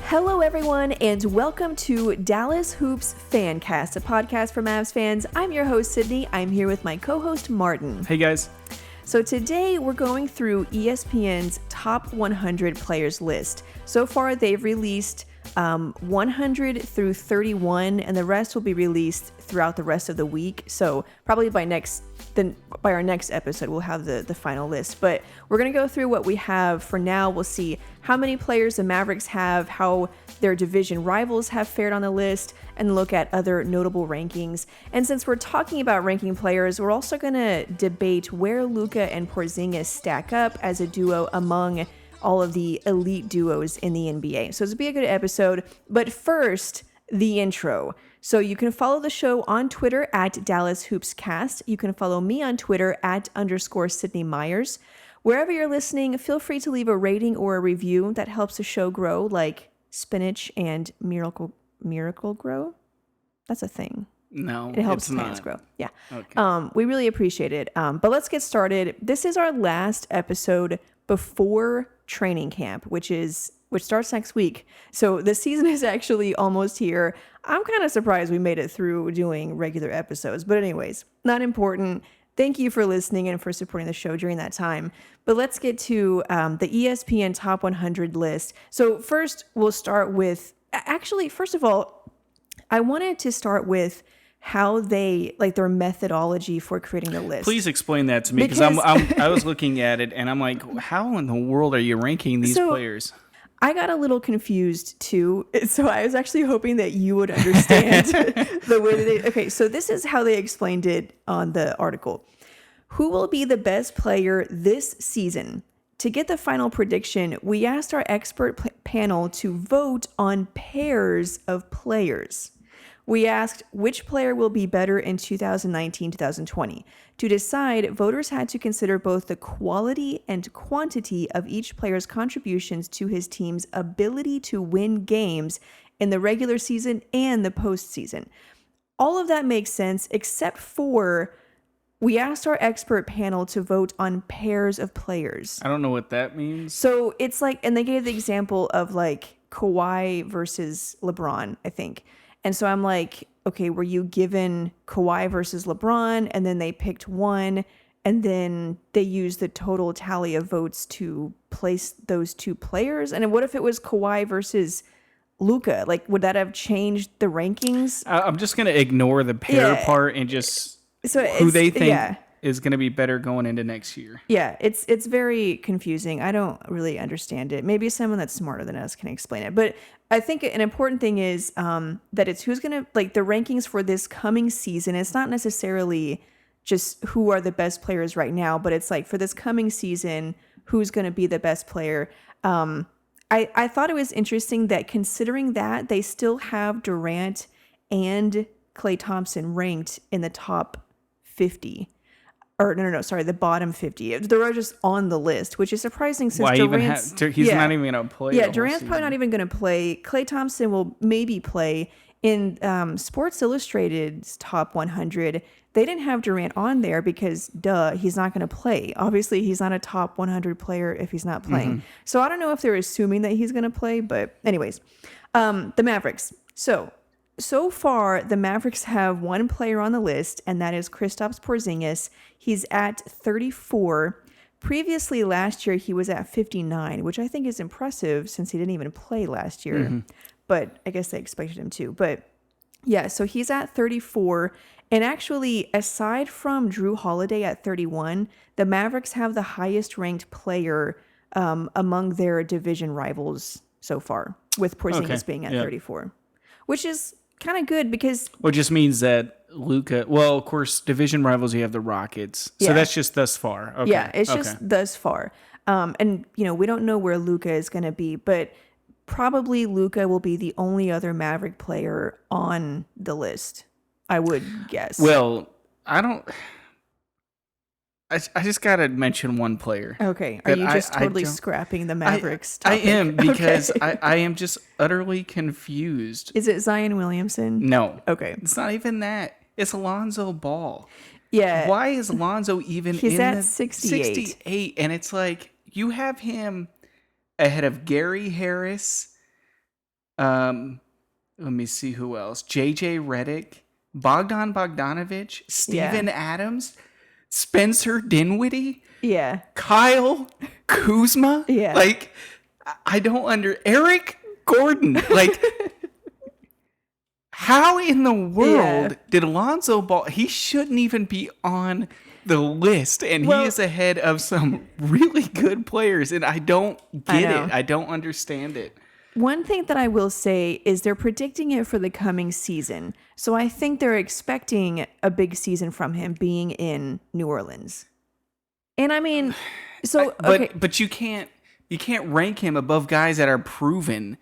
Hello, everyone, and welcome to Dallas Hoops Fancast, a podcast for Mavs fans. I'm your host, Sydney. I'm here with my co-host, Martin. Hey, guys. So today, we're going through ESPN's top 100 players list. So far, they've released 100 through 31, and the rest will be released throughout the rest of the week. So probably by our next episode, we'll have the final list. But we're going to go through what we have for now. We'll see how many players the Mavericks have, how their division rivals have fared on the list, and look at other notable rankings. And since we're talking about ranking players, we're also going to debate where Luka and Porzingis stack up as a duo among all of the elite duos in the NBA. So this will be a good episode. But first, the intro. So you can follow the show on Twitter at Dallas Hoops Cast. You can follow me on Twitter at _Sydney Myers. Wherever you're listening, feel free to leave a rating or a review that helps the show grow, like spinach and miracle grow. That's a thing. No, it helps plants grow. Yeah. Okay. We really appreciate it. But let's get started. This is our last episode before training camp, which starts next week. So the season is actually almost here. I'm kind of surprised we made it through doing regular episodes, but anyways, not important. Thank you for listening and for supporting the show during that time. But let's get to the ESPN Top 100 list. So first, we'll start with, first of all, I wanted to start with how they, like, their methodology for creating the list. Please explain that to me, because I was looking at it and I'm like, how in the world are you ranking these players? I got a little confused too, so I was actually hoping that you would understand the way that they... Okay, so this is how they explained it on the article. Who will be the best player this season? To get the final prediction, we asked our expert panel to vote on pairs of players. We asked which player will be better in 2019-2020. To decide, voters had to consider both the quality and quantity of each player's contributions to his team's ability to win games in the regular season and the postseason. All of that makes sense, except for we asked our expert panel to vote on pairs of players. I don't know what that means. So it's like, and they gave the example of like Kawhi versus LeBron, I think. And so I'm like, okay, were you given Kawhi versus LeBron, and then they picked one, and then they used the total tally of votes to place those two players? And what if it was Kawhi versus Luka? Like, would that have changed the rankings? I'm just going to ignore the pair part and just who they think is going to be better going into next year. Yeah, it's very confusing. I don't really understand it. Maybe someone that's smarter than us can explain it. But I think an important thing is that it's who's going to, like, the rankings for this coming season. It's not necessarily just who are the best players right now, but it's like for this coming season, who's going to be the best player. I thought it was interesting that considering that they still have Durant and Klay Thompson ranked in the top 50. Or the bottom 50. They're just on the list, which is surprising since Durant's... he's not even going to play. Yeah, Durant's probably not even going to play. Klay Thompson will maybe play. In Sports Illustrated's top 100, they didn't have Durant on there because, he's not going to play. Obviously, he's not a top 100 player if he's not playing. Mm-hmm. So I don't know if they're assuming that he's going to play, but anyways. The Mavericks. So far, the Mavericks have one player on the list, and that is Kristaps Porzingis. He's at 34. Previously, last year, he was at 59, which I think is impressive since he didn't even play last year. Mm-hmm. But I guess they expected him to. But yeah, so he's at 34. And actually, aside from Drew Holiday at 31, the Mavericks have the highest ranked player among their division rivals so far, with Porzingis being at 34, which is kind of good because... Well, it just means that Luka... Well, of course, division rivals, you have the Rockets. So that's just thus far. Okay. Yeah, it's just thus far. And, we don't know where Luka is going to be, but probably Luka will be the only other Maverick player on the list, I would guess. Well, I just got to mention one player. Okay. Are you just totally scrapping the Mavericks topic? I am, because I am just utterly confused. Is it Zion Williamson? No. Okay. It's not even that. It's Alonzo Ball. Yeah. Why is Alonzo even He's at 68. 68. And it's like, you have him ahead of Gary Harris, Let me see who else. JJ Redick, Bogdan Bogdanovic, Steven Adams, Spencer Dinwiddie, Kyle Kuzma. Like, I don't Eric Gordon. Like, how in the world did Lonzo Ball? He shouldn't even be on the list, and he is ahead of some really good players, and I don't get it. I don't understand it. One thing that I will say is they're predicting it for the coming season. So I think they're expecting a big season from him being in New Orleans. And I mean, but you can't rank him above guys that are proven.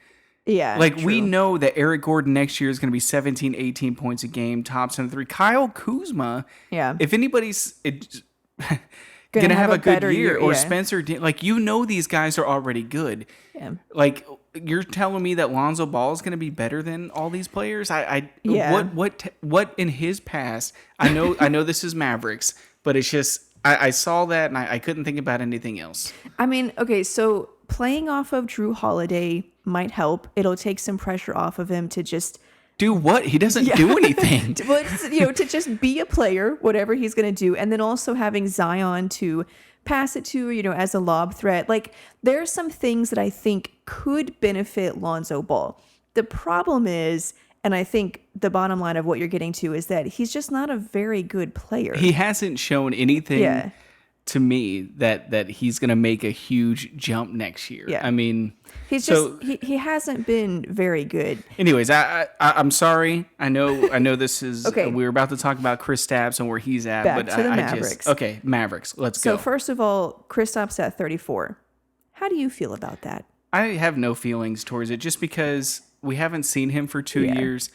Yeah. Like, true. We know that Eric Gordon next year is going to be 17, 18 points a game, tops in 3. Kyle Kuzma, if anybody's going to have a good year, or Spencer, like, these guys are already good. Yeah. Like, you're telling me that Lonzo Ball is going to be better than all these players? What in his past? I know this is Mavericks, but it's just I saw that and I couldn't think about anything else. I mean, okay, so playing off of Drew Holiday might help. It'll take some pressure off of him to just do what? He doesn't do anything. But to just be a player, whatever he's going to do, and then also having Zion to pass it to, as a lob threat. Like, there are some things that I think could benefit Lonzo Ball. The problem is, and I think the bottom line of what you're getting to is that he's just not a very good player. He hasn't shown anything to me that he's going to make a huge jump next year. Yeah. I mean, he hasn't been very good. Anyways, I'm sorry. I know this is okay. We're about to talk about Kristaps and where he's at, Back to the Mavericks. Mavericks. Let's go. So first of all, Kristaps at 34. How do you feel about that? I have no feelings towards it, just because we haven't seen him for 2 years.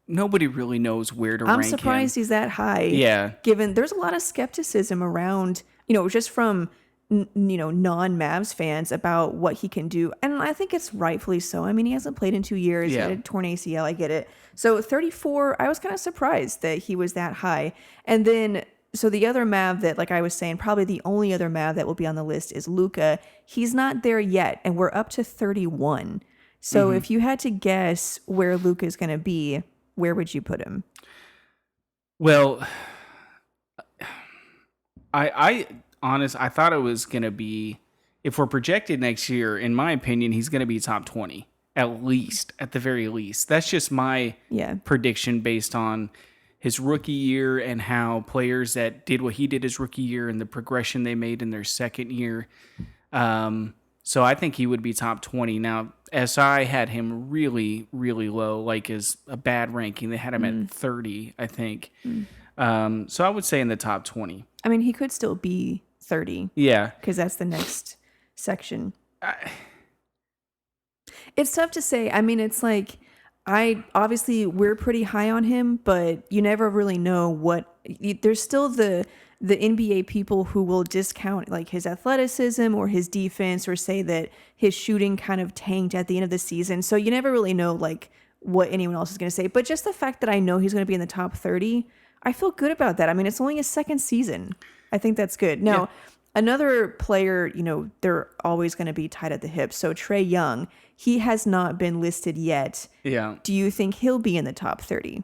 Nobody really knows where to rank him. I'm surprised he's that high. Yeah. Given there's a lot of skepticism around, just from non-Mavs fans about what he can do. And I think it's rightfully so. I mean, he hasn't played in 2 years. He had a torn ACL. I get it. So 34, I was kind of surprised that he was that high. And then, so the other Mav that, like I was saying, probably the only other Mav that will be on the list is Luka. He's not there yet, and we're up to 31. So if you had to guess where Luka is going to be, where would you put him? Well, I thought it was going to be, if we're projected next year, in my opinion, he's going to be top 20, at the very least. That's just my prediction based on his rookie year and how players that did what he did his rookie year and the progression they made in their second year. So I think he would be top 20. Now, SI had him really, really low, like as a bad ranking. They had him at 30, I think. So I would say in the top 20. I mean, he could still be 30. Yeah. Because that's the next section. It's tough to say. I mean, it's like, obviously we're pretty high on him, but you never really know there's still the NBA people who will discount like his athleticism or his defense, or say that his shooting kind of tanked at the end of the season. So you never really know like what anyone else is going to say. But just the fact that I know he's going to be in the top 30, I feel good about that. I mean, it's only his second season. I think that's good. Now, another player, they're always going to be tied at the hip. So Trae Young, he has not been listed yet. Yeah. Do you think he'll be in the top 30?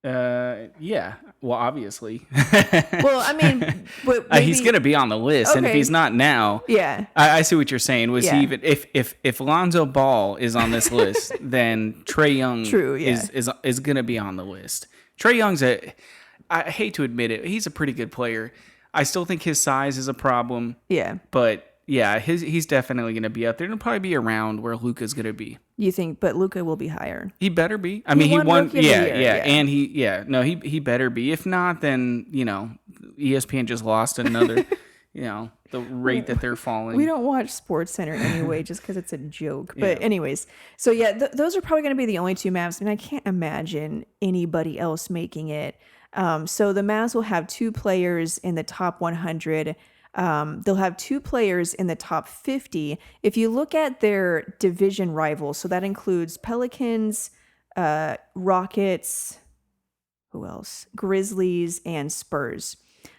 Yeah. Well, obviously. Well, I mean, maybe, he's going to be on the list, and if he's not now, I see what you're saying. Was he even if Lonzo Ball is on this list, then Trae Young is going to be on the list. Trae Young's I hate to admit it, he's a pretty good player. I still think his size is a problem. Yeah. But yeah, he's definitely going to be up there. It'll probably be around where Luka's going to be. You think, but Luka will be higher. He better be. I mean, he won. And he better be. If not, then, ESPN just lost another, the rate that they're falling. We don't watch SportsCenter anyway, just because it's a joke. But anyways, so those are probably going to be the only two Mavs. I mean, I can't imagine anybody else making it. So the Mavs will have 2 players in the top 100. They'll have 2 players in the top 50. If you look at their division rivals, so that includes Pelicans, Rockets, who else? Grizzlies, and Spurs.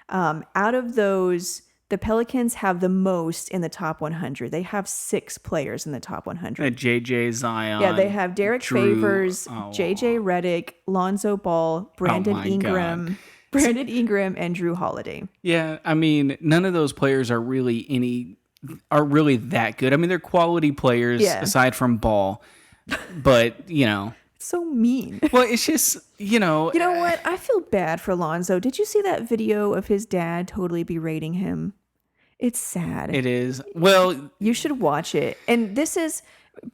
Out of those, The Pelicans have the most in the top 100. They have 6 players in the top 100. JJ Zion. Yeah, they have Derek Drew, Favors, JJ Redick, Lonzo Ball, Brandon Ingram, and Drew Holiday. Yeah, I mean, none of those players are really that good. I mean, they're quality players aside from Ball, but So mean. Well, it's just, You know what? I feel bad for Lonzo. Did you see that video of his dad totally berating him? It's sad. It is. Well, you should watch it. And this is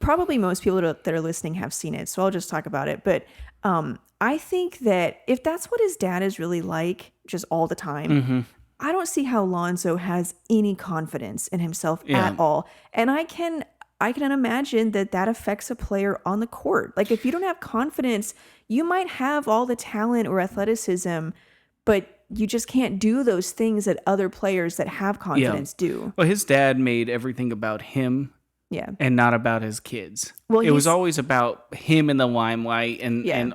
probably most people that are listening have seen it, so I'll just talk about it. But I think that if that's what his dad is really like, just all the time, I don't see how Lonzo has any confidence in himself at all. And I can imagine that affects a player on the court. Like, if you don't have confidence, you might have all the talent or athleticism, but you just can't do those things that other players that have confidence do. Well, his dad made everything about him and not about his kids. Well, it was always about him in the limelight and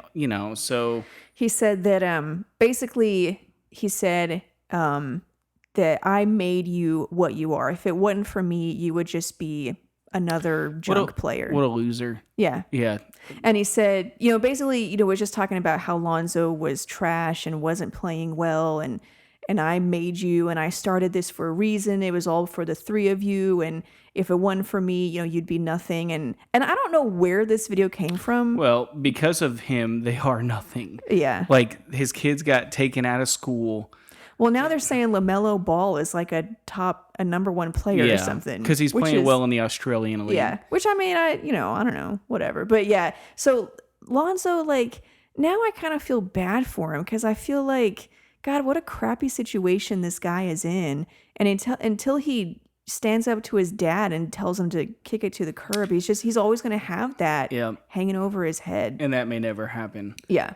so... He said that, basically, he said that I made you what you are. If it wasn't for me, you would just be another junk player. What a loser. Yeah. Yeah. And he said, basically, was just talking about how Lonzo was trash and wasn't playing well, and I made you, and I started this for a reason. It was all for the 3 of you, and if it wasn't for me, you'd be nothing. And I don't know where this video came from. Well, because of him, they are nothing. Yeah. Like, his kids got taken out of school. Well, now they're saying LaMelo Ball is like a number 1 player or something. Because he's playing well in the Australian League. Yeah, which I mean, I don't know, whatever. But yeah, so Lonzo, like, now I kind of feel bad for him because I feel like, God, what a crappy situation this guy is in. And until he stands up to his dad and tells him to kick it to the curb, he's always going to have that hanging over his head. And that may never happen. Yeah.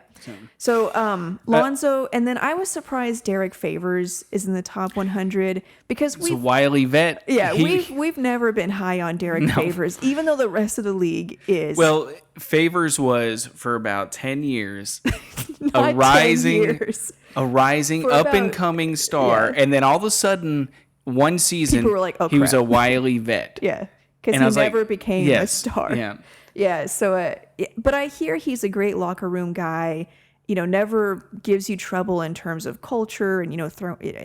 So Lonzo, and then I was surprised Derek Favors is in the top 100 because he's a wily vet. Yeah, we've never been high on Derek Favors, even though the rest of the league is. Well, Favors was for about 10 years a rising up and coming star, and then all of a sudden, one season, people were like, "Oh, he was a wily vet." Yeah, because he never became a star. Yeah. So, but I hear he's a great locker room guy. Never gives you trouble in terms of culture and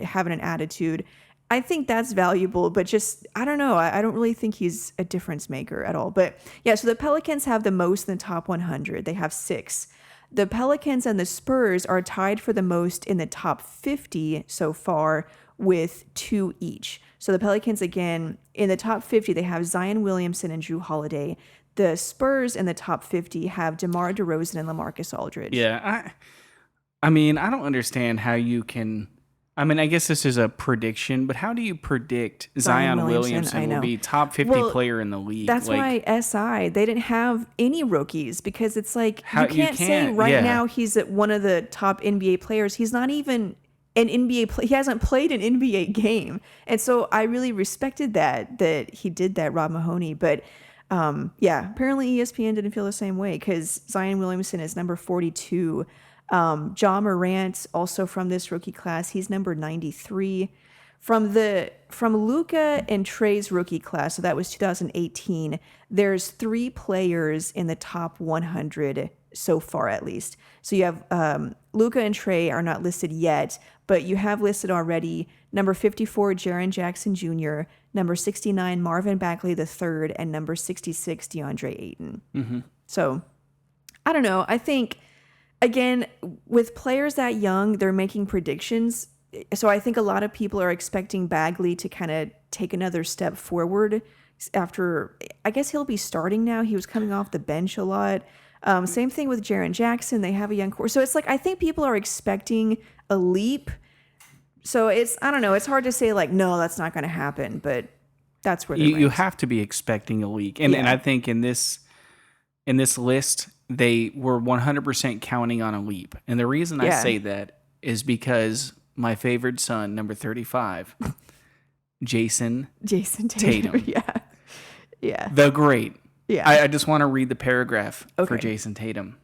having an attitude. I think that's valuable, but just I don't know. I don't really think he's a difference maker at all. But yeah, so the Pelicans have the most in the top 100. They have 6. The Pelicans and the Spurs are tied for the most in the top 50 so far, with 2 each. So the Pelicans, again, in the top 50, they have Zion Williamson and Drew Holiday. The Spurs in the top 50 have DeMar DeRozan and LaMarcus Aldridge. Yeah, I mean, I don't understand how you can... I mean, I guess this is a prediction, but how do you predict Zion Williamson will be top 50 player in the league? That's why SI, they didn't have any rookies, because it's like, you can't say now he's one of the top NBA players. He's not even... an NBA play. He hasn't played an NBA game. And so I really respected that he did that, Rob Mahoney. But apparently ESPN didn't feel the same way, because Zion Williamson is number 42. Ja Morant, also from this rookie class, he's number 93. From Luka and Trey's rookie class, so that was 2018, there's 3 players in the top 100 so far, at least. So you have Luka and Trey are not listed yet, but you have listed already number 54, Jaren Jackson Jr., number 69, Marvin Bagley III, and number 66, DeAndre Ayton. Mm-hmm. So I don't know. I think, again, with players that young, they're making predictions. So I think a lot of people are expecting Bagley to kind of take another step forward after, I guess he'll be starting now. He was coming off the bench a lot. Same thing with Jaren Jackson. They have a young core. So it's like, I think people are expecting a leap. So I don't know. It's hard to say like, no, that's not going to happen, but that's where you have to be expecting a leak. And I think in this list, they were 100% counting on a leap. And the reason I say that is because my favorite son, number 35, Jason Tatum. Yeah. The great. Yeah. I just want to read the paragraph for Jason Tatum.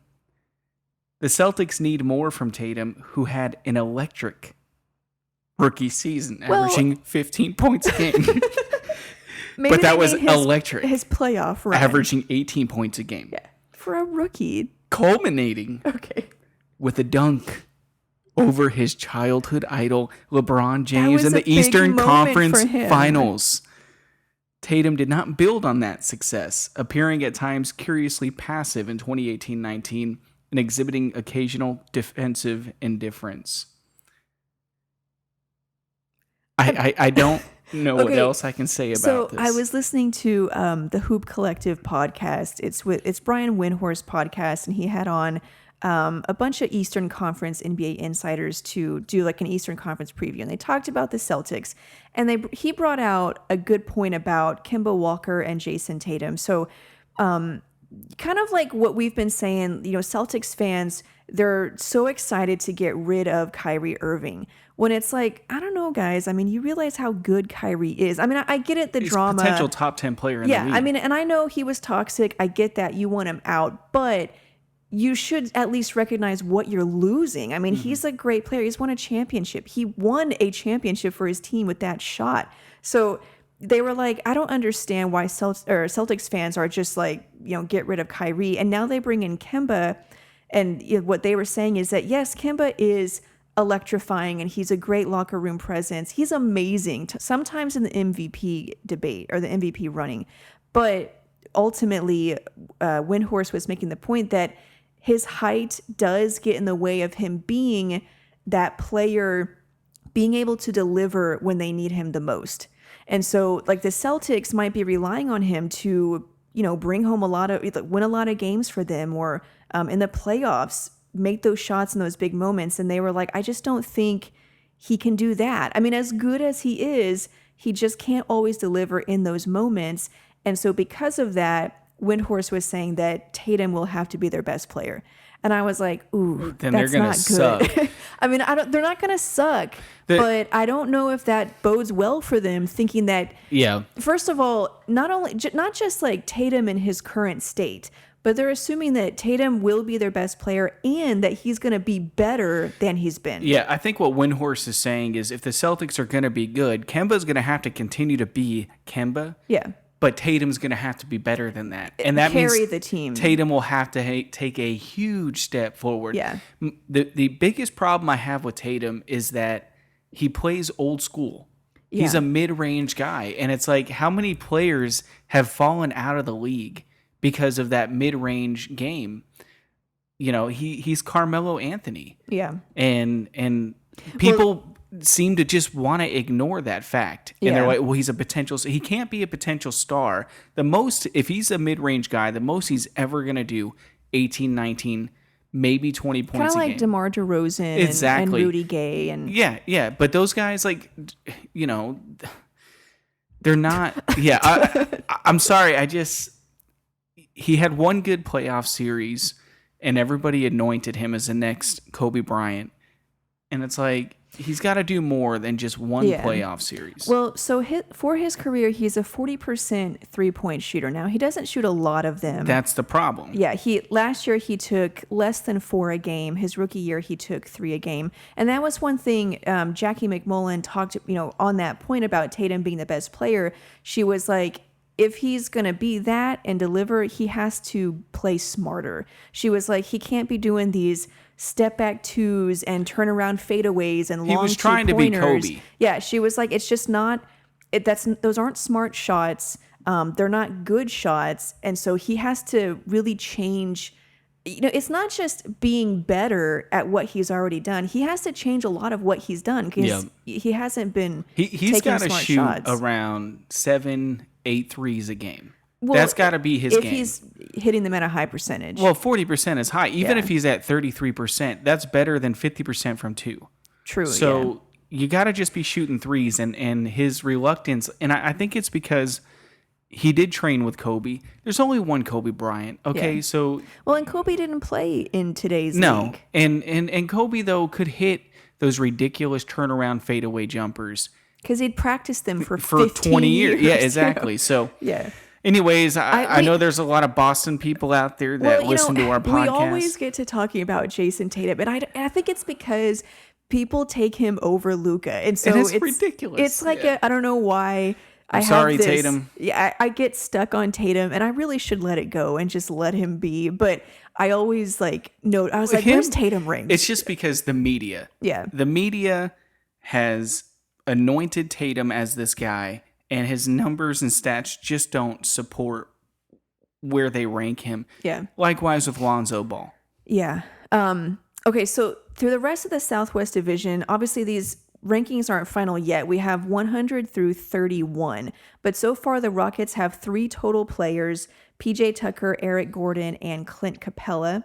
The Celtics need more from Tatum, who had an electric rookie season, averaging 15 points a game. Maybe but that was electric. His playoff run. Averaging 18 points a game. Yeah, for a rookie. Culminating with a dunk over his childhood idol, LeBron James, in the Eastern Conference Finals. Tatum did not build on that success, appearing at times curiously passive in 2018-19 and exhibiting occasional defensive indifference. I don't know what else I can say about this. So I was listening to the Hoop Collective podcast. It's Brian Windhorst's podcast, and he had on a bunch of Eastern Conference NBA insiders to do like an Eastern Conference preview, and they talked about the Celtics, and he brought out a good point about Kemba Walker and Jason Tatum. So kind of like what we've been saying, Celtics fans, they're so excited to get rid of Kyrie Irving, when it's like, I don't know, guys. I mean, you realize how good Kyrie is. I mean, I get it, He's drama. He's a potential top 10 player in the league. Yeah, I mean, and I know he was toxic. I get that. You want him out, but you should at least recognize what you're losing. I mean, he's a great player. He's won a championship. He won a championship for his team with that shot. So they were like, I don't understand why Celtics fans are just like, get rid of Kyrie. And now they bring in Kemba. And what they were saying is that, yes, Kemba is electrifying and he's a great locker room presence. He's amazing, sometimes in the MVP debate or the MVP running. But ultimately, Windhorst was making the point that his height does get in the way of him being that player, being able to deliver when they need him the most. And so like the Celtics might be relying on him to, bring home win a lot of games for them, or in the playoffs, make those shots in those big moments. And they were like, I just don't think he can do that. I mean, as good as he is, he just can't always deliver in those moments. And so because of that, Windhorst was saying that Tatum will have to be their best player. And I was like, ooh, then that's they're gonna not suck. good. I mean, they're not going to suck, but I don't know if that bodes well for them, thinking that, first of all, not just like Tatum in his current state, but they're assuming that Tatum will be their best player and that he's going to be better than he's been. Yeah, I think what Windhorst is saying is if the Celtics are going to be good, Kemba's going to have to continue to be Kemba. Yeah. But Tatum's going to have to be better than that. And that carry means the team. Tatum will have to take a huge step forward. Yeah. The biggest problem I have with Tatum is that he plays old school. Yeah. He's a mid-range guy. And it's like, how many players have fallen out of the league because of that mid-range game? He's Carmelo Anthony. Yeah. And people seem to just want to ignore that fact. And they're like, well, he's a potential, he can't be a potential star. The most, if he's a mid-range guy, the most he's ever going to do, 18, 19, maybe 20 points a game. Kind of like DeMar DeRozan and Rudy Gay. And Yeah. But those guys, like, they're not, I'm sorry. He had one good playoff series and everybody anointed him as the next Kobe Bryant. And it's like, he's got to do more than just one playoff series. Well, so for his career, he's a 40% three-point shooter. Now, he doesn't shoot a lot of them. That's the problem. Yeah, last year he took less than 4 a game. His rookie year, he took 3 a game. And that was one thing Jackie McMullen talked, on that point about Tatum being the best player. She was like, if he's going to be that and deliver, he has to play smarter. She was like, he can't be doing these step back twos and turn around fadeaways and long 2-pointers. He was trying to be Kobe. Yeah, she was like, it's just not. Those aren't smart shots. They're not good shots, and so he has to really change. It's not just being better at what he's already done. He has to change a lot of what he's done because he hasn't been. He's got to shoot shots. Around 7-8 threes a game. Well, that's got to be his game. If he's hitting them at a high percentage. Well, 40% is high. Even if he's at 33%, that's better than 50% from 2. True. So you got to just be shooting threes, and his reluctance. And I think it's because he did train with Kobe. There's only one Kobe Bryant. Okay, so. Well, and Kobe didn't play in today's league. And Kobe, though, could hit those ridiculous turnaround fadeaway jumpers. Because he'd practiced them for 20 years. Yeah, exactly. So. Yeah. Anyways, I know there's a lot of Boston people out there that listen to our podcast. We always get to talking about Jason Tatum, and I think it's because people take him over Luka, and so it's ridiculous. It's like I don't know why. I'm sorry, Tatum. Yeah, I get stuck on Tatum, and I really should let it go and just let him be. But I always where's Tatum rings? It's just because the media. Yeah. The media has anointed Tatum as this guy, and his numbers and stats just don't support where they rank him. Yeah. Likewise with Lonzo Ball. Yeah. Okay, so through the rest of the Southwest Division, obviously these rankings aren't final yet. We have 100 through 31. But so far, the Rockets have 3 total players, PJ Tucker, Eric Gordon, and Clint Capella.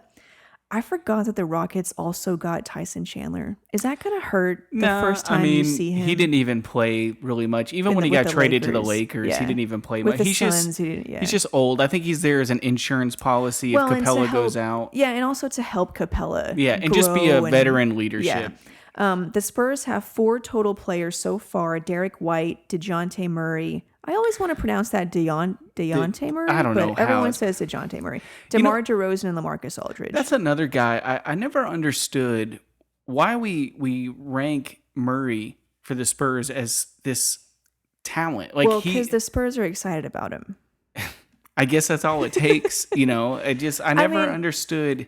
I forgot that the Rockets also got Tyson Chandler. Is that going to hurt the first time you see him? He didn't even play really much. Even when he got traded to the Lakers, he didn't even play much. He's just old. I think he's there as an insurance policy if Capella goes out. Yeah, and also to help Capella. Yeah, and just be a veteran leadership. Yeah. The Spurs have 4 total players so far: Derek White, DeJounte Murray. I always want to pronounce that Dejounte Murray. I don't know but everyone says DeJounte Murray. DeMar DeRozan and LaMarcus Aldridge. That's another guy. I never understood why we rank Murray for the Spurs as this talent. Because the Spurs are excited about him. I guess that's all it takes. I never understood.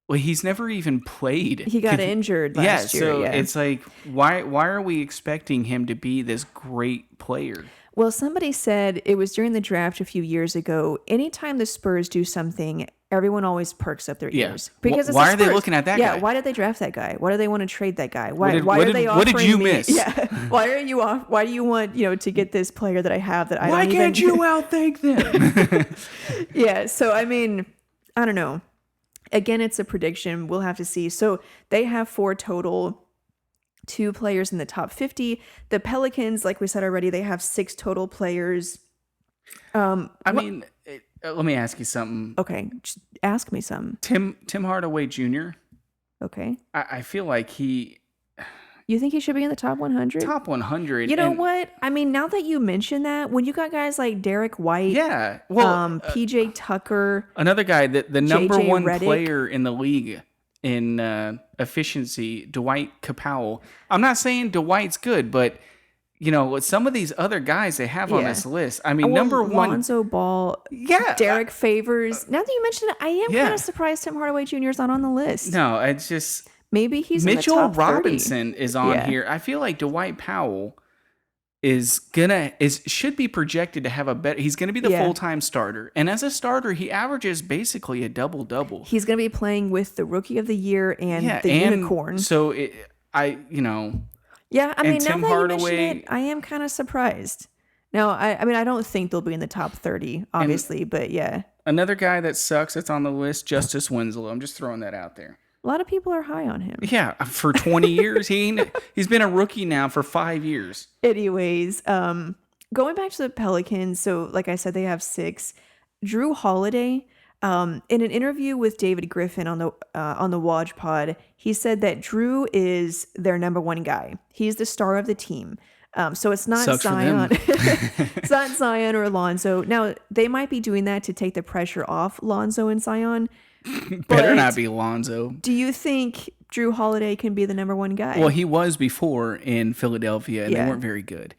Well, he's never even played. He got injured last year. So it's like, why are we expecting him to be this great player? Well, somebody said it was during the draft a few years ago. Anytime the Spurs do something, everyone always perks up their ears. Because why are they looking at that guy? Yeah, why did they draft that guy? Why do they want to trade that guy? Why are they offering me? What did you miss? Yeah. Why are you off? Why do you want to get this player that I have that I don't even... Why can't you outthink them? Yeah. So I mean, I don't know. Again, it's a prediction. We'll have to see. So they have 4 total. 2 players in the top 50. The Pelicans, like we said already, they have 6 total players. Let me ask you something. Okay, just ask me something. Tim Hardaway Jr. Okay. I feel like he... You think he should be in the top 100? Top 100. You know what? I mean, now that you mention that, when you got guys like Derek White, PJ Tucker, another guy, the number JJ one Redick, player in the league in efficiency, Dwight Capel. I'm not saying Dwight's good, but some of these other guys they have on this list. I mean, number one, Lonzo Ball, Derek Favors. Now that you mention it, I am kind of surprised Tim Hardaway Jr. is not on the list. No, it's just maybe he's Mitchell in the top 30. Robinson is on here. I feel like Dwight Powell should be projected to have a better. He's going to be the full-time starter, and as a starter, he averages basically a double-double. He's going to be playing with the Rookie of the Year and the Unicorn. So Yeah, I mean, now that you mention it, I am kind of surprised. Now, I mean, I don't think they'll be in the top 30, obviously, but yeah. Another guy that sucks that's on the list, Justice Winslow. I'm just throwing that out there. A lot of people are high on him. Yeah, for 20 years. He's been a rookie now for 5 years. Anyways, going back to the Pelicans, so like I said, they have 6. Drew Holiday, in an interview with David Griffin on the Woj Pod, he said that Drew is their number 1 guy. He's the star of the team. So it's not Zion. It's not Zion or Lonzo. Now, they might be doing that to take the pressure off Lonzo and Zion. Better not be Lonzo. Do you think Drew Holiday can be the number 1 guy? Well, he was before in Philadelphia, and they weren't very good.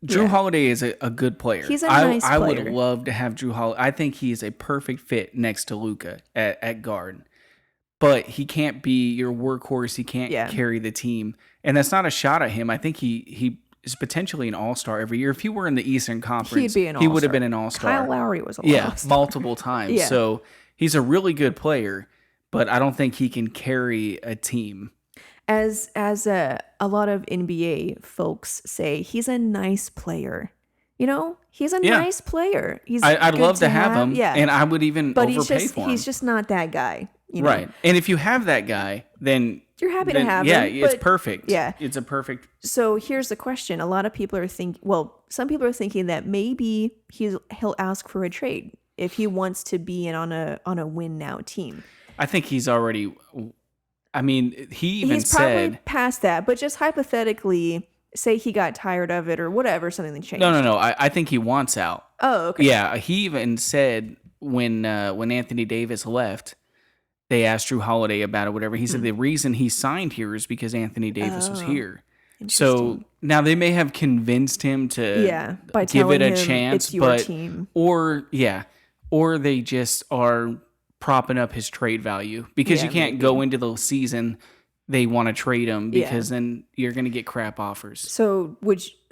Drew Holiday is a good player. He's a nice player. I would love to have Drew Holiday. I think he is a perfect fit next to Luka at guard. But he can't be your workhorse. He can't carry the team. And that's not a shot at him. I think he is potentially an all-star every year. If he were in the Eastern Conference, he would have been an all-star. Kyle Lowry was all-star. Yeah, multiple times. Yeah. So he's a really good player, but I don't think he can carry a team. As a lot of NBA folks say, he's a nice player. He's a nice player. I'd love to have him, and I would even overpay for him. He's just not that guy. Right. And if you have that guy, then you're happy to have him. Yeah, it's perfect. Yeah. It's a perfect. So here's the question. A lot of people are some people are thinking that maybe he'll ask for a trade if he wants to be in on a win now team. I think he's already. I mean, he's probably past that, but just hypothetically, say he got tired of it or whatever, something changed. No. I think he wants out. Oh, okay. Yeah, he even said when Anthony Davis left, they asked Drew Holiday about it, whatever. He said the reason he signed here is because Anthony Davis was here. So now they may have convinced him to by give it a him chance, it's your team. or they just are propping up his trade value because you can't go into the season they want to trade him because then you're going to get crap offers. So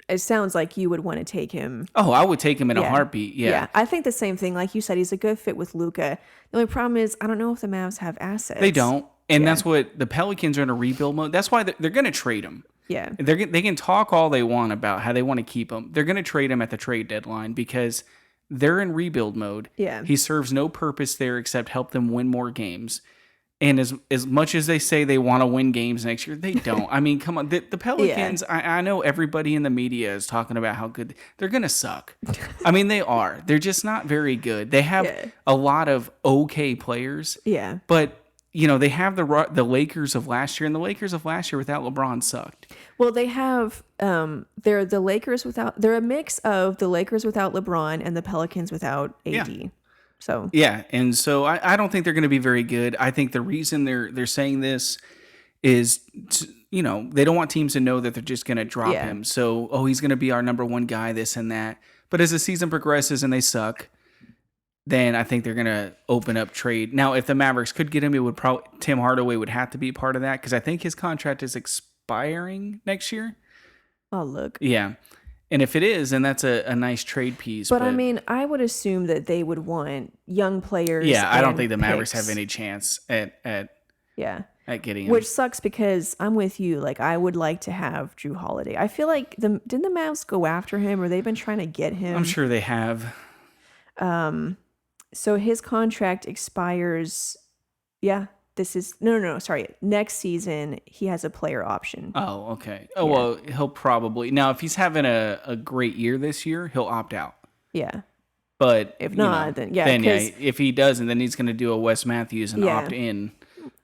it sounds like you would want to take him. Oh, I would take him in a heartbeat. Yeah. I think the same thing. Like you said, he's a good fit with Luka. The only problem is I don't know if the Mavs have assets. They don't. And that's what the Pelicans are in a rebuild mode. That's why they're going to trade him. Yeah. They can talk all they want about how they want to keep him. They're going to trade him at the trade deadline because they're in rebuild mode. Yeah. He serves no purpose there except help them win more games. And as much as they say they want to win games next year, they don't. I mean, come on. The Pelicans, I know everybody in the media is talking about how good. They're going to suck. I mean, they are. They're just not very good. They have a lot of okay players. Yeah. But, they have the Lakers of last year, and the Lakers of last year without LeBron sucked. Well, they have, they're the Lakers they're a mix of the Lakers without LeBron and the Pelicans without AD. Yeah. So and so I don't think they're going to be very good. I think the reason they're saying this is, they don't want teams to know that they're just going to drop him. So, he's going to be our number one guy, this and that. But as the season progresses and they suck, then I think they're going to open up trade. Now, if the Mavericks could get him, it would Tim Hardaway would have to be part of that because I think his contract is expiring next year. Oh, look. Yeah. And if it is, then that's a nice trade piece. But I mean, I would assume that they would want young players. Yeah, I don't think the Mavericks have any chance at getting him. Which sucks because I'm with you. Like, I would like to have Drew Holiday. I feel like didn't the Mavs go after him or they've been trying to get him? I'm sure they have. So his contract expires. Yeah. Sorry. Next season, he has a player option. Oh, okay. Oh, yeah. Well, he'll probably... Now, if he's having a great year this year, he'll opt out. Yeah. But if not, then if he doesn't, then he's going to do a Wes Matthews and opt in.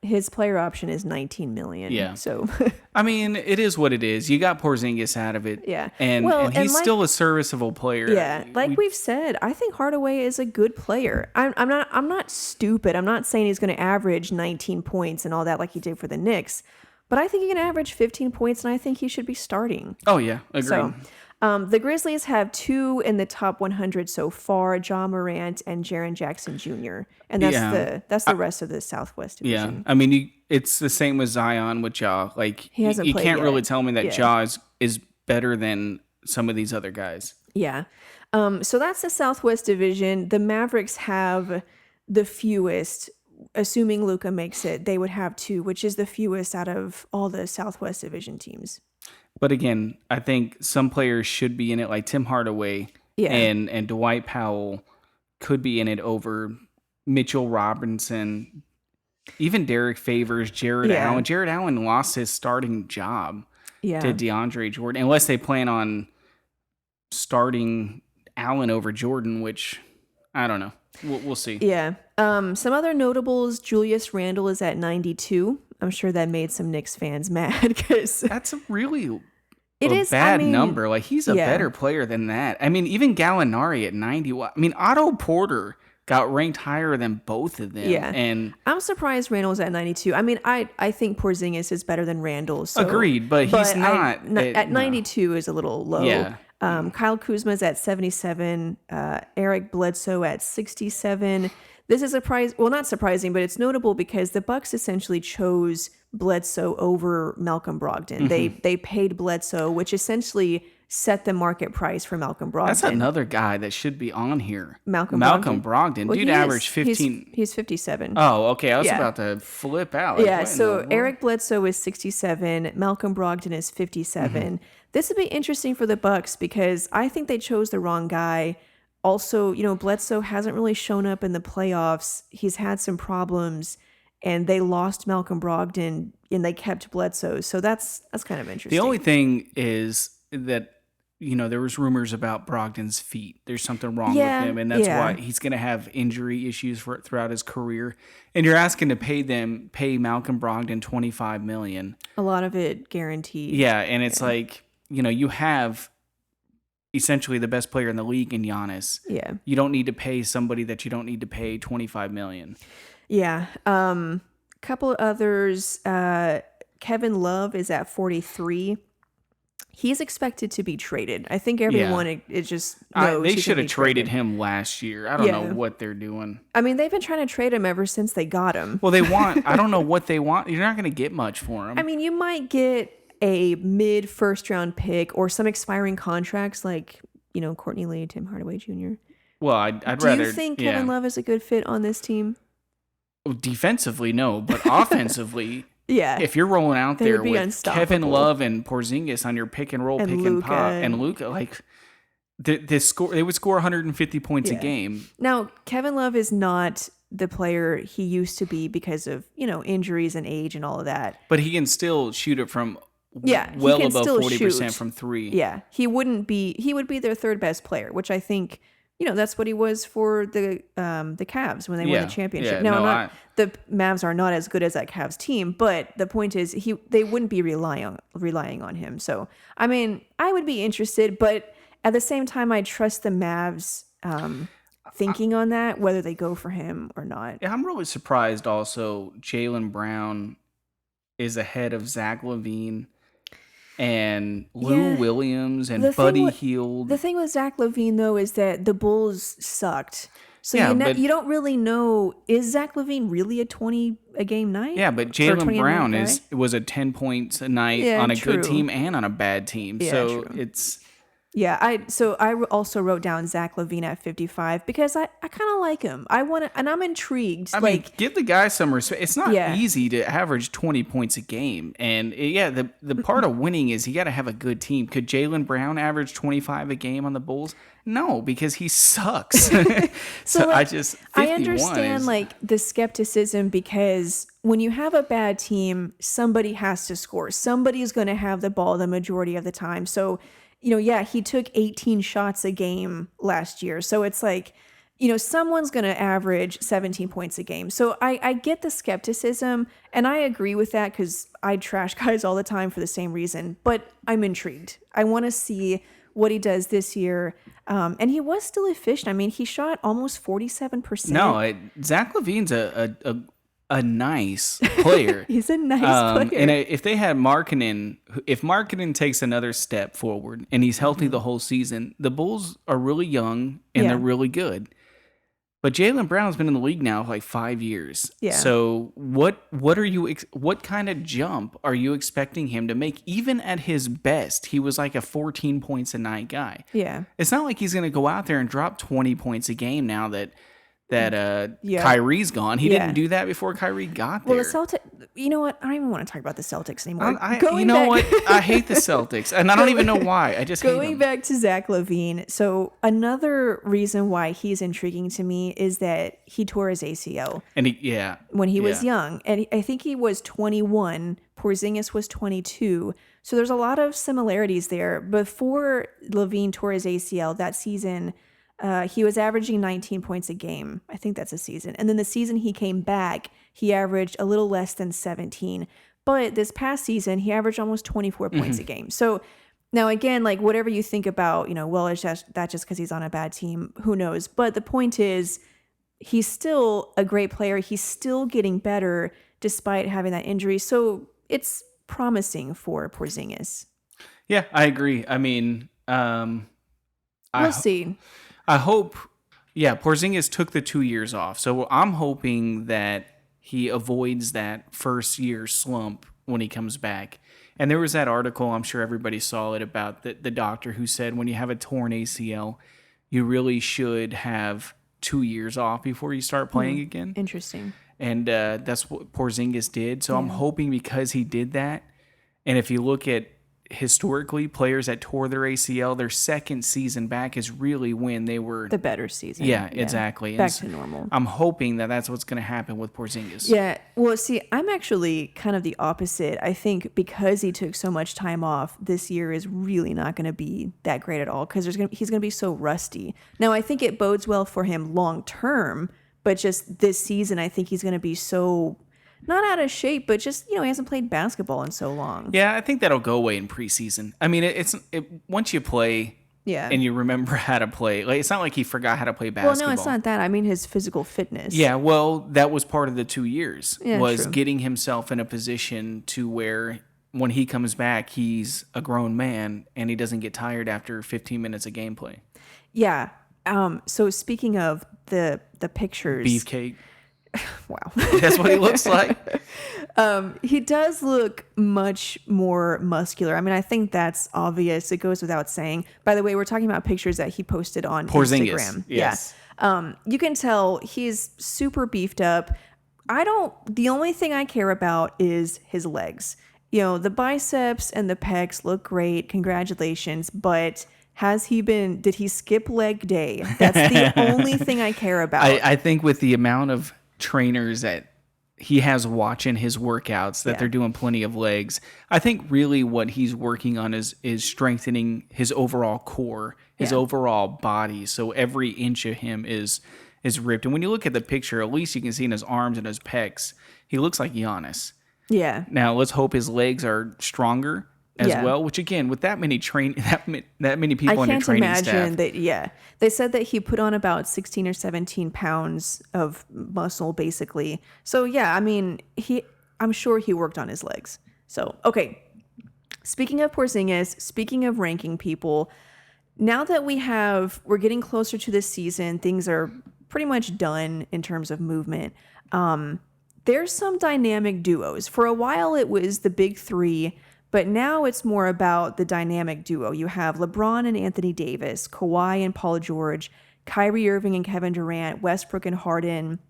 His player option is $19 million. Yeah. So, I mean, it is what it is. You got Porzingis out of it. Yeah. And he's still a serviceable player. Yeah. We've said, I think Hardaway is a good player. I'm not stupid. I'm not saying he's going to average 19 points and all that like he did for the Knicks, but I think he can average 15 points and I think he should be starting. Oh yeah. Agreed. So, the Grizzlies have 2 in the top 100 so far, Ja Morant and Jaren Jackson Jr. And that's the rest of the Southwest Division. Yeah, I mean, it's the same with Zion with Ja. Like, you can't really tell me that Ja is better than some of these other guys. Yeah. So that's the Southwest Division. The Mavericks have the fewest, assuming Luka makes it, they would have 2, which is the fewest out of all the Southwest Division teams. But again, I think some players should be in it, like Tim Hardaway and Dwight Powell could be in it over Mitchell Robinson, even Derek Favors, Jared Allen. Jared Allen lost his starting job to DeAndre Jordan, unless they plan on starting Allen over Jordan, which I don't know. We'll see. Yeah. Some other notables, Julius Randle is at 92. I'm sure that made some Knicks fans mad because that's a really bad number. Like, he's a better player than that. I mean, even Gallinari at 90. I mean, Otto Porter got ranked higher than both of them. Yeah. And I'm surprised Randle's at 92. I mean, I think Porzingis is better than Randle. So, agreed, but he's not. At 92 is a little low. Yeah. Kyle Kuzma's at 77. Eric Bledsoe at 67. This is not surprising, but it's notable because the Bucks essentially chose Bledsoe over Malcolm Brogdon. Mm-hmm. They paid Bledsoe, which essentially set the market price for Malcolm Brogdon. That's another guy that should be on here. Malcolm Brogdon. Well, dude averaged 15. He's 57. Oh, okay. I was about to flip out. So Eric Bledsoe is 67. Malcolm Brogdon is 57. Mm-hmm. This would be interesting for the Bucks because I think they chose the wrong guy. Also, Bledsoe hasn't really shown up in the playoffs. He's had some problems, and they lost Malcolm Brogdon, and they kept Bledsoe. So that's kind of interesting. The only thing is that, there was rumors about Brogdon's feet. There's something wrong with him, and that's why he's going to have injury issues throughout his career. And you're asking to pay Malcolm Brogdon $25 million. A lot of it guaranteed. Yeah, and it's like, you have essentially the best player in the league in Giannis. Yeah. You don't need to pay somebody that you don't need to pay $25 million. Yeah. Couple of others. Kevin Love is at 43. He's expected to be traded. I think everyone is just knows they should have traded him last year. I don't know what they're doing. I mean, they've been trying to trade him ever since they got him. Well, I don't know what they want. You're not going to get much for him. I mean, you might get a mid first round pick or some expiring contracts like, Courtney Lee, Tim Hardaway Jr. Well, I'd rather. Do you think Kevin Love is a good fit on this team? Defensively, no, but offensively, yeah. If you're rolling out there with Kevin Love and Porzingis on your pick and roll, pick and pop, and Luka, like they would score 150 points a game. Now, Kevin Love is not the player he used to be because of injuries and age and all of that. But he can still shoot it from well above 40% from three. Yeah, he would be their third best player, which I think. That's what he was for the Cavs when they won the championship. Now, the Mavs are not as good as that Cavs team, but the point is they wouldn't be relying on him. So, I mean, I would be interested, but at the same time, I trust the Mavs thinking on that, whether they go for him or not. Yeah, I'm really surprised also Jaylen Brown is ahead of Zach LaVine and Lou Williams and Buddy Hield. The thing with Zach LaVine, though, is that the Bulls sucked. So you don't really know, is Zach LaVine really a 20-a-game night? Yeah, but Jaylen Brown was a 10 points a night on a good team and on a bad team. Yeah, so it's... Yeah, I also wrote down Zach LaVine at 55 because I kind of like him. And I'm intrigued. I mean, give the guy some respect. It's not easy to average 20 points a game. And the part of winning is you got to have a good team. Could Jaylen Brown average 25 a game on the Bulls? No, because he sucks. so I understand the skepticism because when you have a bad team, somebody has to score. Somebody's going to have the ball the majority of the time. So he took 18 shots a game last year. So it's like, someone's going to average 17 points a game. So I get the skepticism and I agree with that because I trash guys all the time for the same reason. But I'm intrigued. I want to see what he does this year. And he was still efficient. I mean, he shot almost 47%. No, Zach LaVine's a nice player. He's a nice player. And if they had if Markkanen takes another step forward and he's healthy the whole season, the Bulls are really young and they're really good. But Jaylen Brown's been in the league now for like 5 years. Yeah. So what kind of jump are you expecting him to make? Even at his best, he was like a 14 points a night guy. Yeah. It's not like he's going to go out there and drop 20 points a game now that Kyrie's gone. He didn't do that before Kyrie got there. Well, the Celtics, you know what? I don't even want to talk about the Celtics anymore. What? I hate the Celtics, and I don't even know why. I just hate them. Going back to Zach LaVine, so another reason why he's intriguing to me is that he tore his ACL. And when he was young. And I think he was 21. Porzingis was 22. So there's a lot of similarities there. Before LaVine tore his ACL that season, he was averaging 19 points a game. I think that's a season. And then the season he came back, he averaged a little less than 17. But this past season, he averaged almost 24 points a game. So now, again, whatever you think about, it's just because he's on a bad team, who knows? But the point is, he's still a great player. He's still getting better despite having that injury. So it's promising for Porzingis. Yeah, I agree. I mean, we'll see. I hope, Porzingis took the 2 years off. So I'm hoping that he avoids that first year slump when he comes back. And there was that article, I'm sure everybody saw it, about the doctor who said when you have a torn ACL, you really should have 2 years off before you start playing again. Interesting. And that's what Porzingis did. So I'm hoping because he did that, and if you look at historically, players that tore their ACL, their second season back is really when they were the better season. Yeah, exactly. Back to normal. I'm hoping that that's what's going to happen with Porzingis. Yeah. Well, see, I'm actually kind of the opposite. I think because he took so much time off, this year is really not going to be that great at all because he's going to be so rusty. Now, I think it bodes well for him long term, but just this season, I think he's going to be so not out of shape, but just, he hasn't played basketball in so long. Yeah, I think that'll go away in preseason. I mean, once you play Yeah. And you remember how to play. Like, it's not like he forgot how to play basketball. Well, no, it's not that. I mean his physical fitness. Yeah, well, that was part of the 2 years. Was true. getting himself in a position to where when he comes back, he's a grown man and he doesn't get tired after 15 minutes of gameplay. Yeah. So speaking of the pictures. Beefcake. Wow. That's what he looks like. He does look much more muscular. I mean, I think that's obvious. It goes without saying. By the way, we're talking about pictures that he posted on Porzingis, Instagram. yes. Yeah. You can tell he's super beefed up. The only thing I care about is his legs. You know, the biceps and the pecs look great. Congratulations. But did he skip leg day? That's the only thing I care about. I think with the amount of trainers that he has watching his workouts that they're doing plenty of legs. I think really what he's working on is strengthening his overall core, his overall body. So every inch of him is ripped. And when you look at the picture, at least you can see in his arms and his pecs, he looks like Giannis. Yeah. Now let's hope his legs are stronger as well, which again, with that many that many people on the training staff. I can't imagine that, They said that he put on about 16 or 17 pounds of muscle, basically. So, I mean, I'm sure he worked on his legs. So, okay. Speaking of Porzingis, speaking of ranking people, now that we're getting closer to this season, things are pretty much done in terms of movement. There's some dynamic duos. For a while, it was the big three. But now it's more about the dynamic duo. You have LeBron and Anthony Davis, Kawhi and Paul George, Kyrie Irving and Kevin Durant, Westbrook and Harden,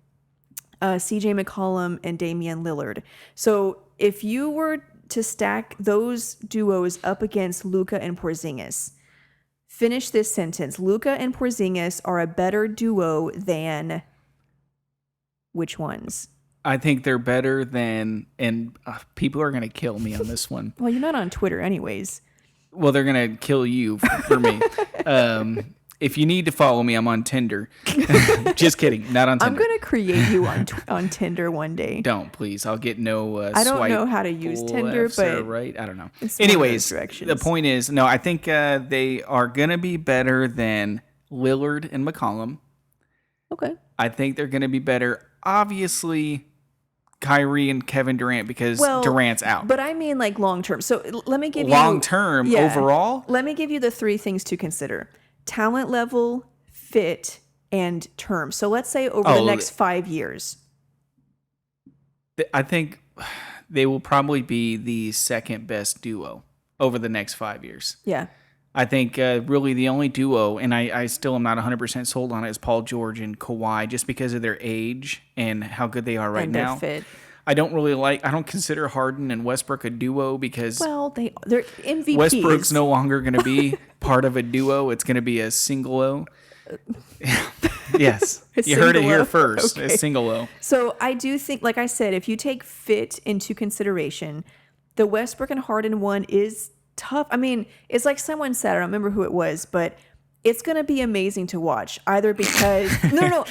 CJ McCollum and Damian Lillard. So if you were to stack those duos up against Luka and Porzingis, finish this sentence. Luka and Porzingis are a better duo than which ones? I think they're better than, and people are going to kill me on this one. Well, you're not on Twitter anyways. Well, they're going to kill you for me. If you need to follow me, I'm on Tinder. Just kidding. Not on Tinder. I'm going to create you on Tinder one day. Don't, please. I'll get no I don't know how to use Tinder, but... right? I don't know. Anyways, the point is, no, I think they are going to be better than Lillard and McCollum. Okay. I think they're going to be better, obviously... Kyrie and Kevin Durant because Durant's out. But I mean like long term. So let me give you... Long term overall? Let me give you the three things to consider. Talent level, fit, and term. So let's say over the next 5 years. I think they will probably be the second best duo over the next 5 years. Yeah. I think really the only duo, and I still am not 100% sold on it, is Paul George and Kawhi, just because of their age and how good they are right now. And their fit. I don't consider Harden and Westbrook a duo because they're MVPs. Westbrook's no longer going to be part of a duo. It's going to be a single-o. Yes. You heard it here first. Okay. A single-o. So I do think, like I said, if you take fit into consideration, the Westbrook and Harden one is tough. I mean, it's like someone said, I don't remember who it was, but it's going to be amazing to watch either because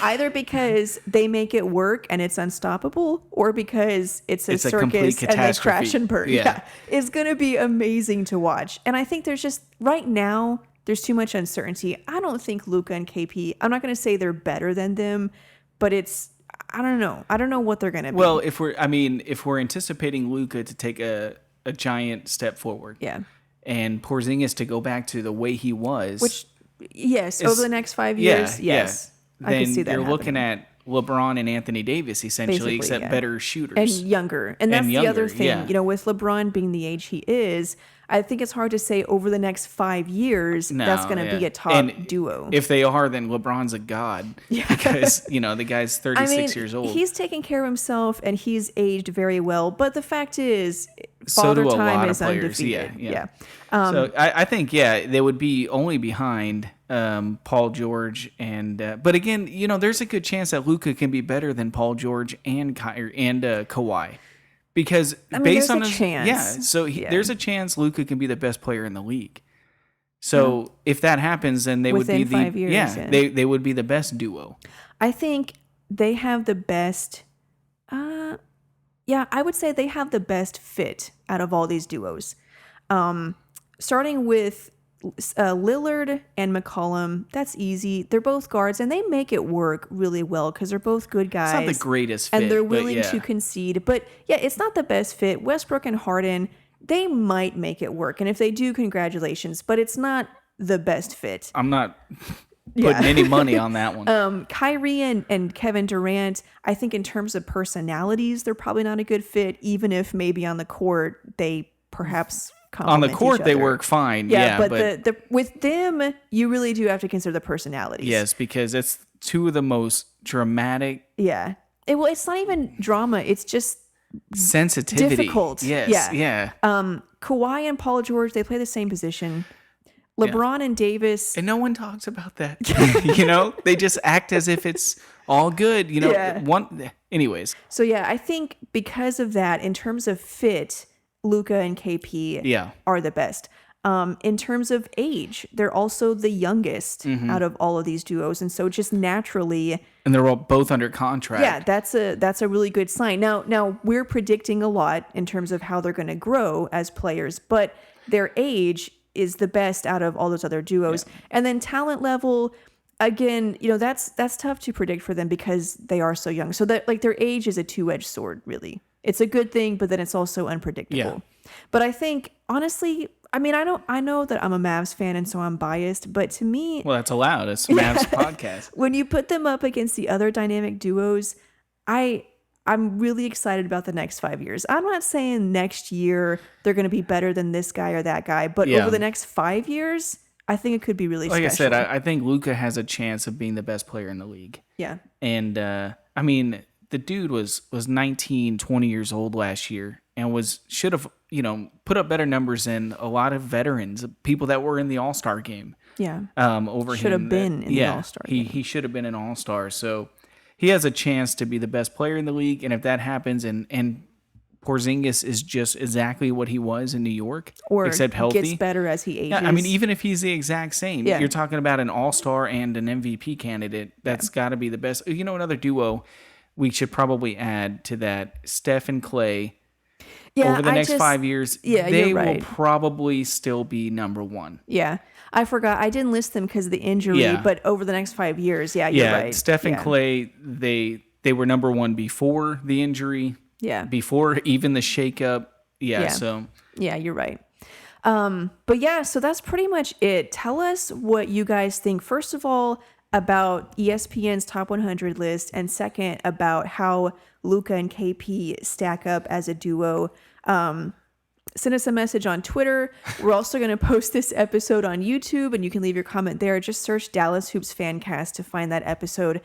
either because they make it work and it's unstoppable, or because it's a circus and they crash and burn. Yeah. It's going to be amazing to watch. And I think there's just right now there's too much uncertainty. I don't think Luka and KP, I'm not going to say they're better than them, but I don't know. I don't know what they're going to be. Well, if we're anticipating Luka to take a giant step forward. Yeah. And Porzingis to go back to the way he was. Which, yes, over the next 5 years, yes. Yeah. Then I can see that you're looking at LeBron and Anthony Davis, essentially, except better shooters. And younger. And that's the other thing. You know, with LeBron being the age he is, I think it's hard to say over the next 5 years that's going to be a top duo. If they are, then LeBron's a god. Yeah. Because, the guy's 36 years old. He's taking care of himself and he's aged very well. But the fact is, Father Time is undefeated. Yeah. So I think, they would be only behind Paul George. And but again, there's a good chance that Luka can be better than Paul George and Kawhi. Because based on chance. There's a chance Luka can be the best player in the league. So if that happens, then they would be 5 years. They would be the best duo. I think they have the best. I would say they have the best fit out of all these duos. Starting with Lillard and McCollum, that's easy. They're both guards, and they make it work really well because they're both good guys. It's not the greatest fit, and they're willing to concede. But yeah, it's not the best fit. Westbrook and Harden, they might make it work, and if they do, congratulations. But it's not the best fit. I'm not putting any money on that one. Kyrie and Kevin Durant, I think in terms of personalities, they're probably not a good fit, even if maybe on the court they perhaps on the court they work fine. But the with them, you really do have to consider the personalities. Yes, because it's two of the most dramatic. Yeah. It's not even drama. It's just sensitivity. Difficult. Yes. Yeah. Kawhi and Paul George, they play the same position. LeBron and Davis. And no one talks about that. They just act as if it's all good. Anyways. So yeah, I think because of that, in terms of fit, Luka and KP are the best. In terms of age, they're also the youngest out of all of these duos, and so just naturally, and they're all both under contract. Yeah, that's a really good sign. Now we're predicting a lot in terms of how they're going to grow as players, but their age is the best out of all those other duos. Yeah. And then talent level, again, that's tough to predict for them because they are so young. So that their age is a two-edged sword, really. It's a good thing, but then it's also unpredictable. Yeah. But I think, honestly, I know that I'm a Mavs fan, and so I'm biased, but to me... Well, that's allowed. It's a Mavs podcast. When you put them up against the other dynamic duos, I'm really excited about the next 5 years. I'm not saying next year they're going to be better than this guy or that guy, but over the next 5 years, I think it could be really special. Like I said, I think Luka has a chance of being the best player in the league. Yeah. And, the dude was 19, 20 years old last year and should have, put up better numbers than a lot of veterans, people that were in the All-Star game. Yeah. Should have been in the All-Star game. He should have been an All-Star. So he has a chance to be the best player in the league. And if that happens and Porzingis is just exactly what he was in New York, except healthy, gets better as he ages. Yeah, even if he's the exact same, you're talking about an All-Star and an MVP candidate. That's got to be the best. Another duo we should probably add to that, Steph and Clay. Yeah, over the next 5 years, they will probably still be number one. Yeah. I forgot. I didn't list them because of the injury, but over the next 5 years, you're right. Steph and Clay, they were number one before the injury. Yeah. Before even the shakeup. Yeah. So. Yeah, you're right. So that's pretty much it. Tell us what you guys think. First of all, about ESPN's top 100 list, and second, about how Luka and KP stack up as a duo. Send us a message on Twitter. We're also going to post this episode on YouTube, and you can leave your comment there. Just search Dallas Hoops Fancast to find that episode.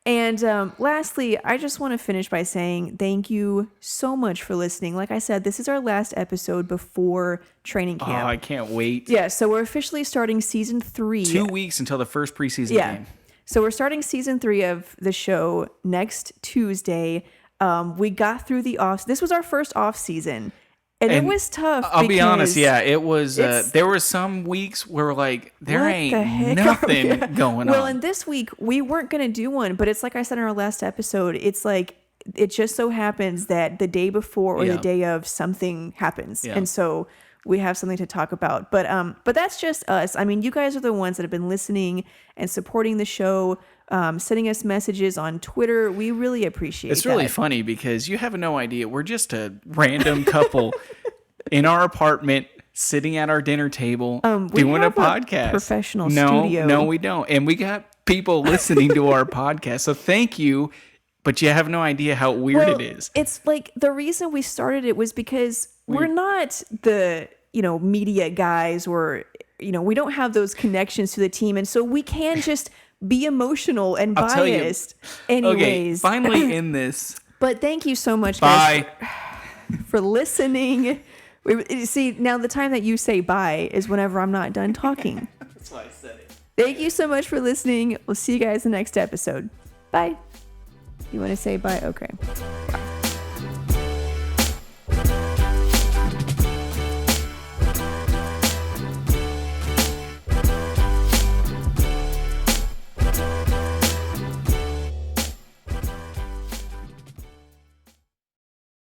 And lastly, I just want to finish by saying thank you so much for listening. Like I said, this is our last episode before training camp. Oh, I can't wait. Yeah, so we're officially starting season 3. 2 weeks until the first preseason game. So we're starting season 3 of the show next Tuesday. We got through this was our first off season. And it was tough. I'll be honest, it was. There were some weeks where there ain't nothing going on. Well, and this week we weren't going to do one, but it's like I said in our last episode, it's like it just so happens that the day before or the day of something happens, and so we have something to talk about. But that's just us. I mean, you guys are the ones that have been listening and supporting the show. Sending us messages on Twitter. We really appreciate it. It's really funny because you have no idea. We're just a random couple in our apartment sitting at our dinner table doing a podcast. Professional studio. No, we don't. And we got people listening to our podcast. So thank you. But you have no idea how weird it is. It's like the reason we started it was because we're not the, media guys or, we don't have those connections to the team. And so we can just be emotional and biased anyways. Okay, finally in this. But thank you so much, guys, for listening. See, now the time that you say bye is whenever I'm not done talking. That's why I said it. Thank you so much for listening. We'll see you guys in the next episode. Bye. You want to say bye? Okay. Bye.